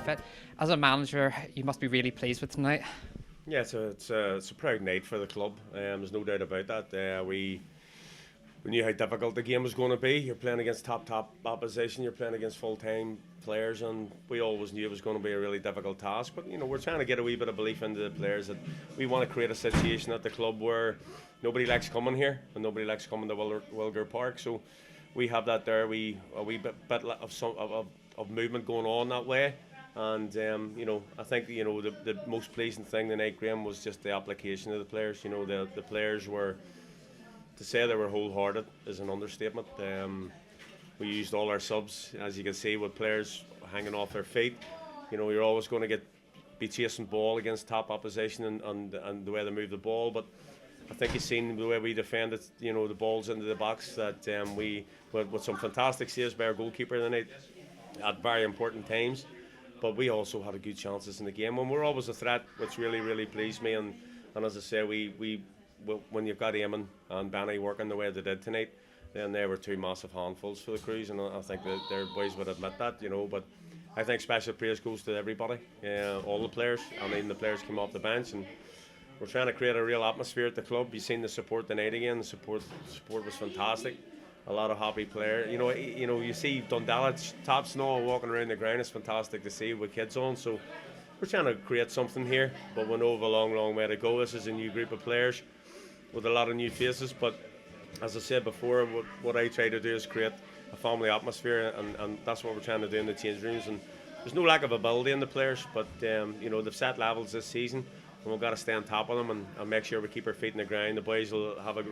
fit. As a manager, you must be really pleased with tonight. Yeah, it's a proud night for the club. There's no doubt about that. We knew how difficult the game was going to be. You're playing against top opposition. You're playing against full-time players, and we always knew it was going to be a really difficult task. But we're trying to get a wee bit of belief into the players that we want to create a situation at the club where nobody likes coming here and nobody likes coming to Wilger Park. So we have that there. A wee bit of movement going on that way. And I think the most pleasing thing tonight, Graham, was just the application of the players. The players were, to say they were wholehearted is an understatement. We used all our subs, as you can see, with players hanging off their feet. You're always going to be chasing ball against top opposition and the way they move the ball. But I think you've seen the way we defended, the balls into the box, that we with some fantastic saves by our goalkeeper tonight at very important times. But we also had a good chances in the game, and we're always a threat, which really, really pleased me. And as I say, we when you've got Eamon and Benny working the way they did tonight, then they were two massive handfuls for the Crews, and I think that their boys would admit that, But I think special praise goes to everybody, all the players, and even the players came off the bench, and we're trying to create a real atmosphere at the club. You've seen the support tonight again. The support was fantastic. A lot of happy players. You see Dundela top snow walking around the ground. It's fantastic to see with kids on. So we're trying to create something here, but we know we have a long, long way to go. This is a new group of players with a lot of new faces. But as I said before, what I try to do is create a family atmosphere, and that's what we're trying to do in the change rooms. And there's no lack of ability in the players, but they've set levels this season, and we've got to stay on top of them and make sure we keep our feet in the ground. The boys will have a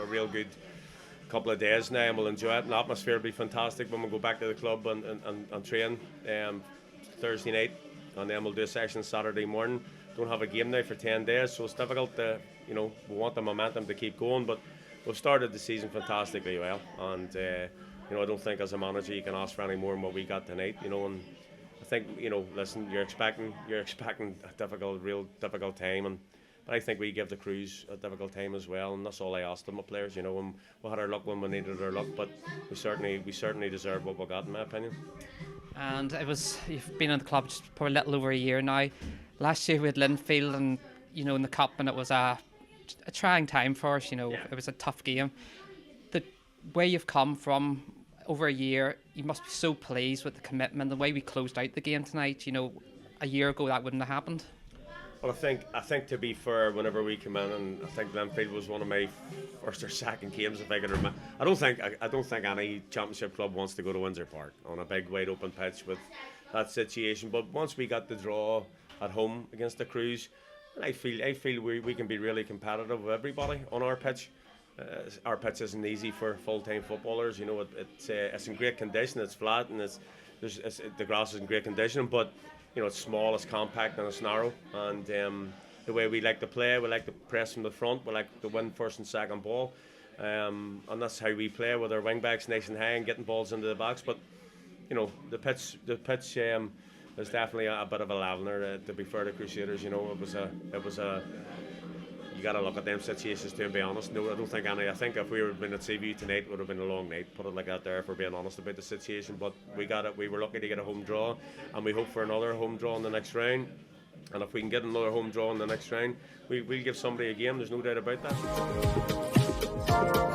real good couple of days now, and we'll enjoy it, and the atmosphere will be fantastic when we go back to the club and train Thursday night, and then we'll do a session Saturday morning. Don't have a game now for 10 days, so it's difficult to, we want the momentum to keep going, but we've started the season fantastically well, and I don't think as a manager you can ask for any more than what we got tonight, and I think, listen, you're expecting a real difficult time, but I think we give the Crews a difficult time as well, and that's all I asked them, the players. And we had our luck when we needed our luck, but we certainly deserve what we got, in my opinion. And you've been in the club just for a little over a year now. Last year we had Linfield, and in the cup, and it was a trying time for us. Yeah. It was a tough game. The way you've come from over a year, you must be so pleased with the commitment, the way we closed out the game tonight. A year ago that wouldn't have happened. Well, I think to be fair, whenever we came in, and I think Linfield was one of my first or second games, if I can remember. I don't think any championship club wants to go to Windsor Park on a big wide open pitch with that situation. But once we got the draw at home against the Crews, I feel we can be really competitive with everybody on our pitch. Our pitch isn't easy for full-time footballers. It's in great condition. It's flat, and the grass is in great condition, but it's small, it's compact, and it's narrow. And the way we like to play, we like to press from the front, we like to win first and second ball. And that's how we play, with our wing backs nice and high and getting balls into the box. But the pitch is definitely a bit of a leveler. To be fair to Crusaders, it was a. You got to look at them situations too, and be honest. No, I don't think any. I think if we were been at Seaview tonight, it would have been a long night. Put it like that there, if we're being honest about the situation. But we got it. We were lucky to get a home draw, and we hope for another home draw in the next round. And if we can get another home draw in the next round, we'll give somebody a game. There's no doubt about that.